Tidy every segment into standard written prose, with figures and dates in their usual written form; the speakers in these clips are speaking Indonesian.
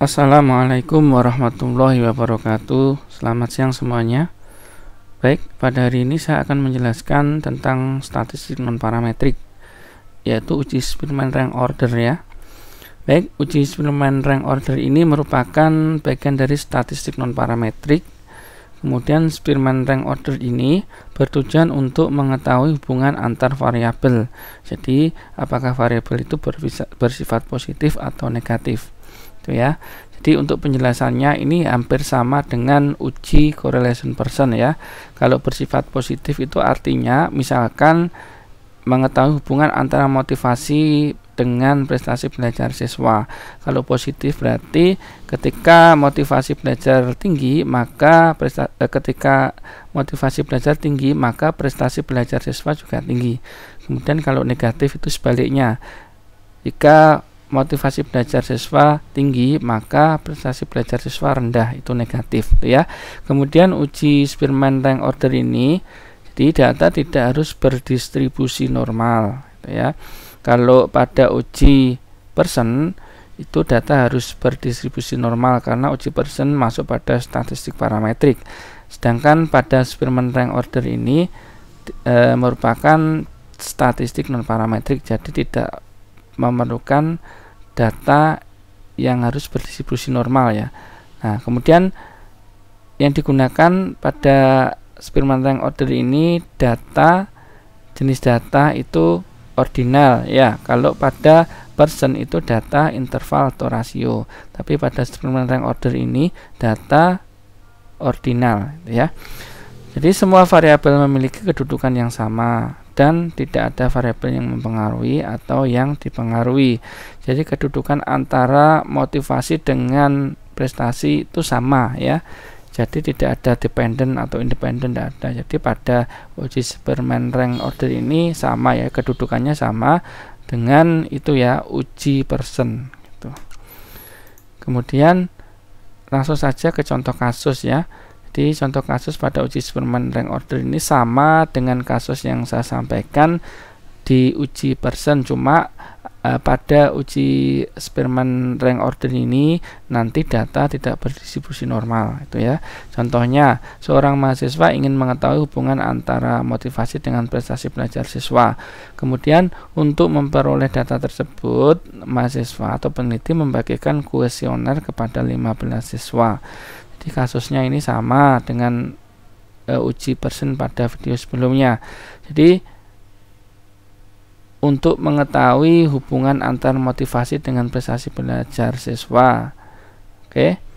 Assalamualaikum warahmatullahi wabarakatuh. Selamat siang semuanya. Baik, pada hari ini saya akan menjelaskan tentang statistik non-parametrik, yaitu uji Spearman rank order ya. Baik, uji Spearman rank order ini merupakan bagian dari statistik non-parametrik. Kemudian Spearman rank order ini bertujuan untuk mengetahui hubungan antar variabel. Jadi, apakah variabel itu bersifat positif atau negatif. Itu ya. Jadi untuk penjelasannya ini hampir sama dengan uji correlation person ya. Kalau bersifat positif itu artinya misalkan mengetahui hubungan antara motivasi dengan prestasi belajar siswa. Kalau positif berarti ketika motivasi belajar tinggi maka prestasi belajar siswa juga tinggi. Kemudian kalau negatif itu sebaliknya. Jika motivasi belajar siswa tinggi maka prestasi belajar siswa rendah, itu negatif ya. Kemudian uji Spearman rank order ini, jadi data tidak harus berdistribusi normal ya. Kalau pada uji person itu data harus berdistribusi normal karena uji person masuk pada statistik parametrik. Sedangkan pada Spearman rank order ini merupakan statistik non parametrik, jadi tidak memerlukan data yang harus berdistribusi normal ya. Nah, kemudian yang digunakan pada Spearman rank order ini jenis data itu ordinal ya. Kalau pada person itu data interval atau rasio, tapi pada Spearman rank order ini data ordinal ya. Jadi semua variabel memiliki kedudukan yang sama dan tidak ada variabel yang mempengaruhi atau yang dipengaruhi. Jadi kedudukan antara motivasi dengan prestasi itu sama ya. Jadi tidak ada dependent atau independent, tidak ada. Jadi pada uji Spearman rank order ini sama ya, kedudukannya sama dengan itu ya, uji person gitu. Kemudian langsung saja ke contoh kasus ya. Jadi contoh kasus pada uji Spearman rank order ini sama dengan kasus yang saya sampaikan di uji person, cuma pada uji Spearman rank order ini nanti data tidak berdistribusi normal itu ya. Contohnya, seorang mahasiswa ingin mengetahui hubungan antara motivasi dengan prestasi belajar siswa. Kemudian untuk memperoleh data tersebut, mahasiswa atau peneliti membagikan kuesioner kepada 15 siswa. Jadi kasusnya ini sama dengan uji person pada video sebelumnya. Jadi untuk mengetahui hubungan antar motivasi dengan prestasi belajar siswa, oke.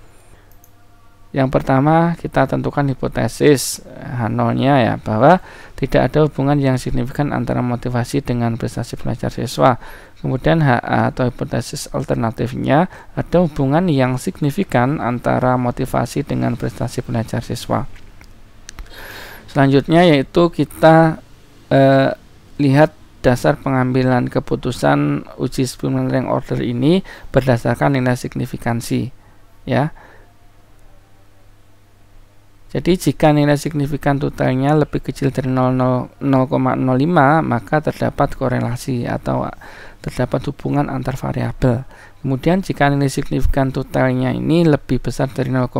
Yang pertama kita tentukan hipotesis H0-nya ya, bahwa tidak ada hubungan yang signifikan antara motivasi dengan prestasi belajar siswa. Kemudian HA atau hipotesis alternatifnya, ada hubungan yang signifikan antara motivasi dengan prestasi belajar siswa. Selanjutnya yaitu kita lihat dasar pengambilan keputusan uji Spearman rank order ini berdasarkan nilai signifikansi ya. Jadi jika nilai signifikan totalnya lebih kecil dari 0,05 maka terdapat korelasi atau terdapat hubungan antar variabel. Kemudian jika nilai signifikan totalnya ini lebih besar dari 0,05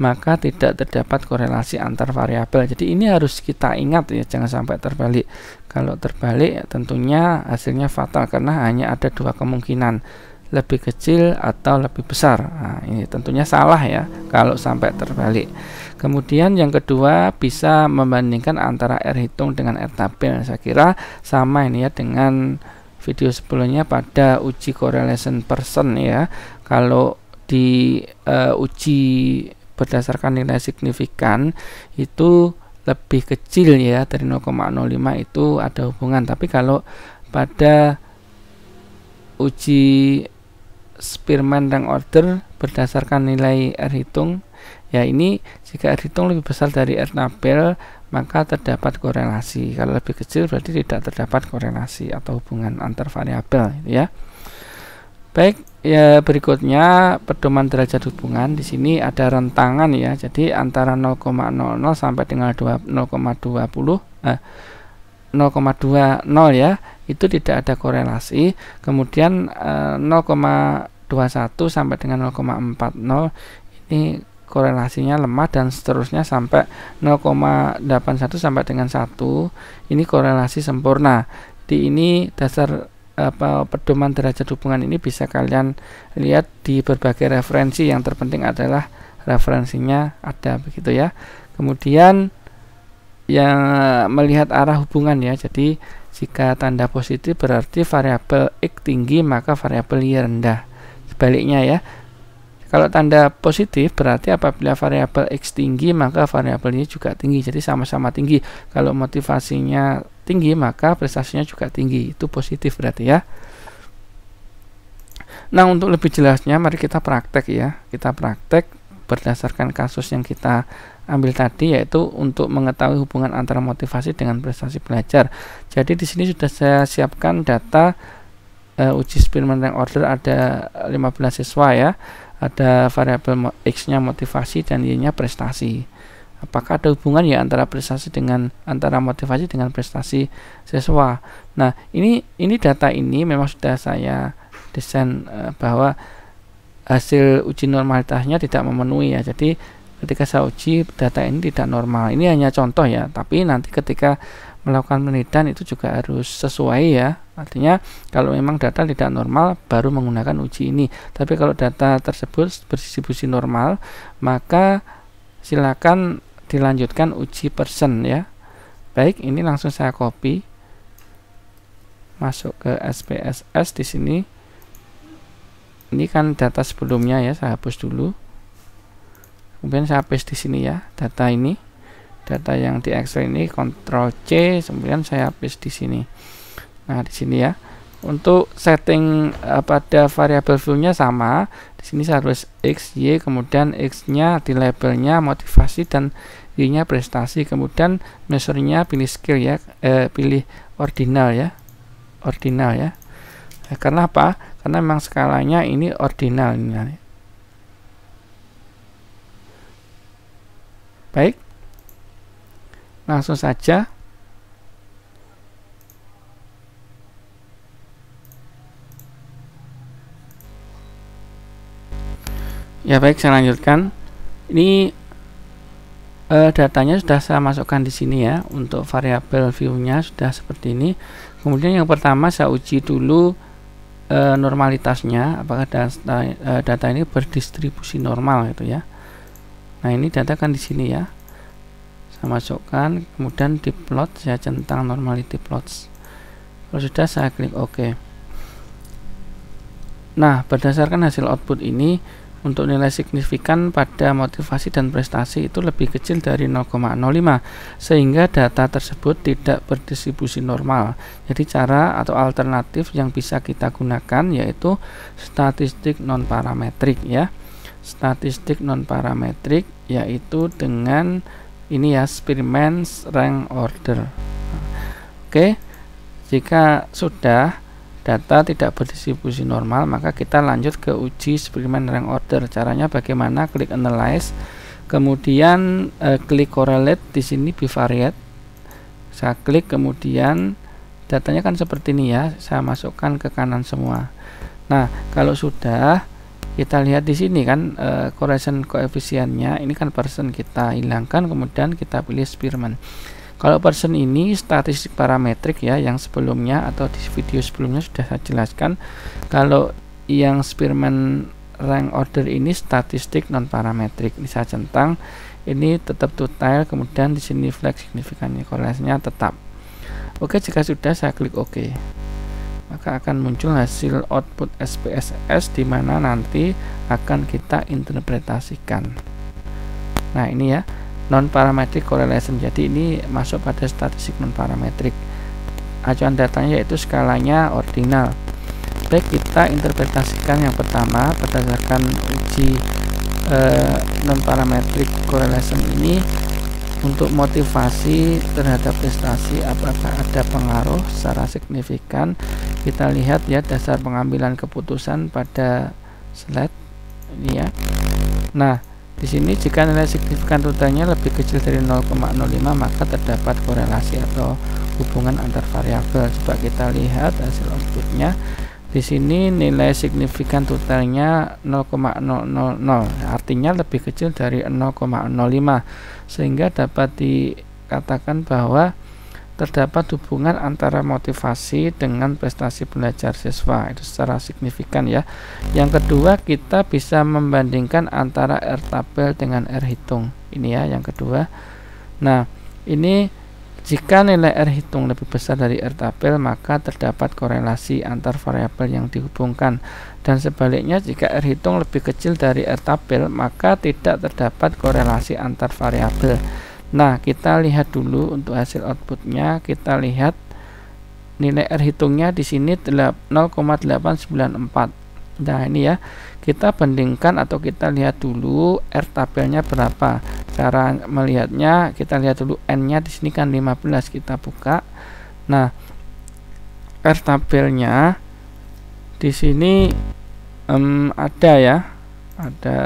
maka tidak terdapat korelasi antar variabel. Jadi ini harus kita ingat ya, jangan sampai terbalik. Kalau terbalik tentunya hasilnya fatal karena hanya ada dua kemungkinan, lebih kecil atau lebih besar. Nah, ini tentunya salah ya kalau sampai terbalik. Kemudian yang kedua, bisa membandingkan antara R hitung dengan R tabel. Saya kira sama ini ya dengan video sebelumnya pada uji correlation person ya. Kalau di uji berdasarkan nilai signifikan itu lebih kecil ya dari 0,05 itu ada hubungan. Tapi kalau pada uji Spearman rank order berdasarkan nilai R hitung ya, ini jika R hitung lebih besar dari R tabel maka terdapat korelasi. Kalau lebih kecil berarti tidak terdapat korelasi atau hubungan antar variabel ya. Baik ya, berikutnya pedoman derajat hubungan. Di sini ada rentangan ya. Jadi antara 0,00 sampai dengan 0,20 ya, itu tidak ada korelasi. Kemudian 0,20 0,21 sampai dengan 0,40 ini korelasinya lemah, dan seterusnya sampai 0,81 sampai dengan 1 ini korelasi sempurna. Di ini dasar pedoman derajat hubungan ini bisa kalian lihat di berbagai referensi. Yang terpenting adalah referensinya ada, begitu ya. Kemudian yang melihat arah hubungan ya. Jadi jika tanda positif berarti variabel X tinggi, maka variabel Y rendah. Sebaliknya ya. Kalau tanda positif berarti apabila variabel X tinggi, maka variabel Y juga tinggi. Jadi sama-sama tinggi. Kalau motivasinya tinggi, maka prestasinya juga tinggi. Itu positif berarti ya. Nah, untuk lebih jelasnya mari kita praktek ya. Kita praktek berdasarkan kasus yang kita ambil tadi, yaitu untuk mengetahui hubungan antara motivasi dengan prestasi belajar. Jadi di sini sudah saya siapkan data uji Spearman rank order, ada 15 siswa ya. Ada variabel X-nya motivasi dan Y-nya prestasi. Apakah ada hubungan ya antara motivasi dengan prestasi siswa? Nah, ini data ini memang sudah saya desain bahwa hasil uji normalitasnya tidak memenuhi ya. Jadi ketika saya uji data ini tidak normal. Ini hanya contoh ya, tapi nanti ketika melakukan penelitian itu juga harus sesuai ya. Artinya kalau memang data tidak normal baru menggunakan uji ini. Tapi kalau data tersebut berdistribusi normal, maka silakan dilanjutkan uji persen ya. Baik, ini langsung saya copy masuk ke SPSS di sini. Ini kan data sebelumnya ya, saya hapus dulu. Kemudian saya paste di sini ya, data ini. Data yang di Excel ini Ctrl C, kemudian saya paste di sini. Nah, di sini ya. Untuk setting pada variabel view-nya sama. Di sini saya tulis X, Y, kemudian X-nya di labelnya motivasi dan Y-nya prestasi. Kemudian measure-nya pilih skill ya, pilih ordinal ya. Ordinal ya. Karena apa? Karena memang skalanya ini ordinal ini. Baik. Langsung saja ya. Baik, saya lanjutkan. Ini datanya sudah saya masukkan di sini ya. Untuk variabel view-nya sudah seperti ini. Kemudian yang pertama saya uji dulu normalitasnya, apakah data ini berdistribusi normal gitu ya. Nah, ini data kan di sini ya. Saya masukkan, kemudian di plot saya centang normality plots. Kalau sudah, saya klik OK. Nah, berdasarkan hasil output ini, untuk nilai signifikan pada motivasi dan prestasi itu lebih kecil dari 0,05, sehingga data tersebut tidak berdistribusi normal. Jadi cara atau alternatif yang bisa kita gunakan yaitu statistik non parametrik ya. Statistik non parametrik yaitu dengan ini ya, Spearman rank order. Oke, jika sudah data tidak berdistribusi normal, maka kita lanjut ke uji Spearman rank order. Caranya bagaimana? Klik analyze, kemudian klik correlate di sini bivariate. Saya klik, kemudian datanya kan seperti ini ya. Saya masukkan ke kanan semua. Nah, kalau sudah, kita lihat di sini kan correlation koefisiennya ini kan persen, kita hilangkan, kemudian kita pilih Spearman. Kalau persen ini statistik parametrik ya, yang sebelumnya atau di video sebelumnya sudah saya jelaskan. Kalau yang Spearman rank order ini statistik non parametrik. Ini saya centang, ini tetap total, kemudian di sini flag signifikannya, korelasinya tetap. Oke, jika sudah saya klik OK. Maka akan muncul hasil output SPSS di mana nanti akan kita interpretasikan. Nah, ini ya, non parametric correlation. Jadi ini masuk pada statistik non parametrik. Acuan datanya yaitu skalanya ordinal. Baik, kita interpretasikan yang pertama berdasarkan uji non parametric correlation ini. Untuk motivasi terhadap prestasi, apakah ada pengaruh secara signifikan? Kita lihat ya dasar pengambilan keputusan pada slide ini ya. Nah, di sini jika nilai signifikan totalnya lebih kecil dari 0,05, maka terdapat korelasi atau hubungan antar variabel. Coba kita lihat hasil outputnya. Di sini nilai signifikan totalnya 0,000, artinya lebih kecil dari 0,05, sehingga dapat dikatakan bahwa terdapat hubungan antara motivasi dengan prestasi belajar siswa itu secara signifikan ya. Yang kedua, kita bisa membandingkan antara R tabel dengan R hitung. Ini ya yang kedua. Nah, ini jika nilai R hitung lebih besar dari R tabel, maka terdapat korelasi antar variabel yang dihubungkan. Dan sebaliknya, jika R hitung lebih kecil dari R tabel, maka tidak terdapat korelasi antar variabel. Nah, kita lihat dulu untuk hasil outputnya. Kita lihat nilai R hitungnya di sini 0,894. Nah, ini ya, kita bandingkan atau kita lihat dulu R tabelnya berapa. Cara melihatnya, kita lihat dulu N-nya di sini kan 15, kita buka. Nah, R tabelnya di sini ada ya, ada.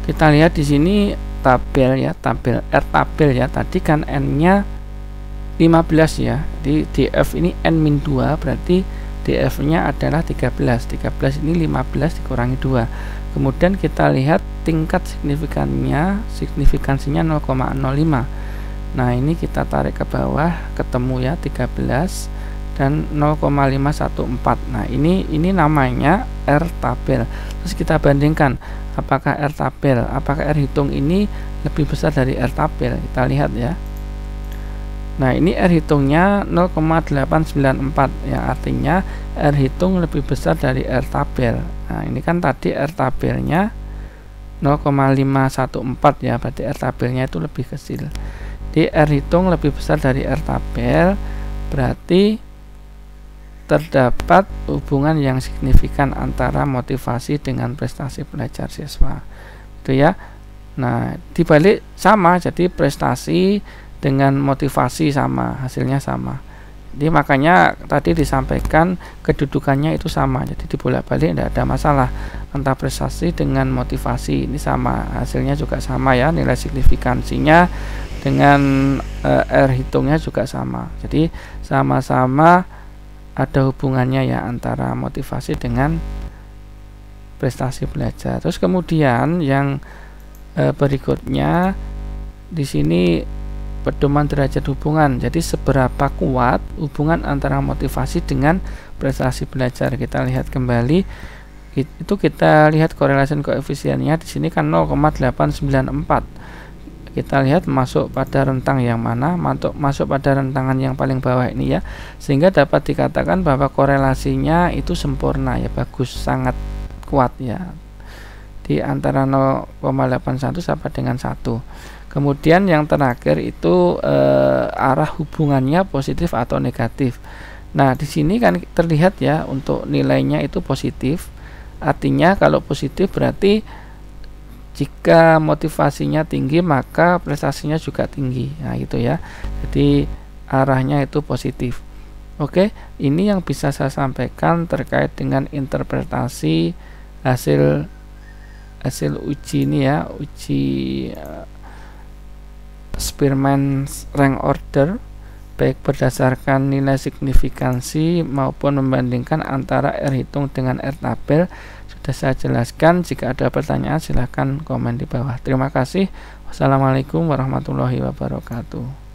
Kita lihat di sini tabel ya, tabel R tabel ya. Tadi kan N-nya 15 ya. Di DF ini N-2 berarti DF-nya adalah 13. 13 ini 15 dikurangi 2. Kemudian kita lihat tingkat signifikansinya 0,05. Nah, ini kita tarik ke bawah, ketemu ya 13 dan 0,514. Nah, ini namanya R tabel. Terus kita bandingkan apakah R tabel, apakah R hitung ini lebih besar dari R tabel. Kita lihat ya. Nah, ini R hitungnya 0,894 ya, artinya R hitung lebih besar dari R tabel. Nah, ini kan tadi R tabelnya 0,514 ya, berarti R tabelnya itu lebih kecil. Di R hitung lebih besar dari R tabel, berarti terdapat hubungan yang signifikan antara motivasi dengan prestasi belajar siswa. Itu ya. Nah, dibalik sama, jadi prestasi dengan motivasi sama, hasilnya sama. Jadi makanya tadi disampaikan kedudukannya itu sama, jadi dibolak-balik tidak ada masalah. Antara prestasi dengan motivasi ini sama, hasilnya juga sama ya, nilai signifikansinya dengan R hitungnya juga sama. Jadi sama-sama ada hubungannya ya antara motivasi dengan prestasi belajar. Terus kemudian yang berikutnya di sini pedoman derajat hubungan. Jadi seberapa kuat hubungan antara motivasi dengan prestasi belajar. Kita lihat kembali, itu kita lihat korelasi koefisiennya di sini kan 0,894. Kita lihat masuk pada rentang yang mana, masuk pada rentangan yang paling bawah ini ya, sehingga dapat dikatakan bahwa korelasinya itu sempurna ya, bagus, sangat kuat ya, di antara 0,81 sampai dengan 1. Kemudian yang terakhir itu arah hubungannya positif atau negatif. Nah, di sini kan terlihat ya untuk nilainya itu positif. Artinya kalau positif berarti jika motivasinya tinggi maka prestasinya juga tinggi. Nah, itu ya. Jadi arahnya itu positif. Oke, ini yang bisa saya sampaikan terkait dengan interpretasi hasil uji ini ya, uji Spearman's rank order, baik berdasarkan nilai signifikansi maupun membandingkan antara R hitung dengan R tabel. Sudah saya jelaskan. Jika ada pertanyaan silahkan komen di bawah. Terima kasih. Wassalamualaikum warahmatullahi wabarakatuh.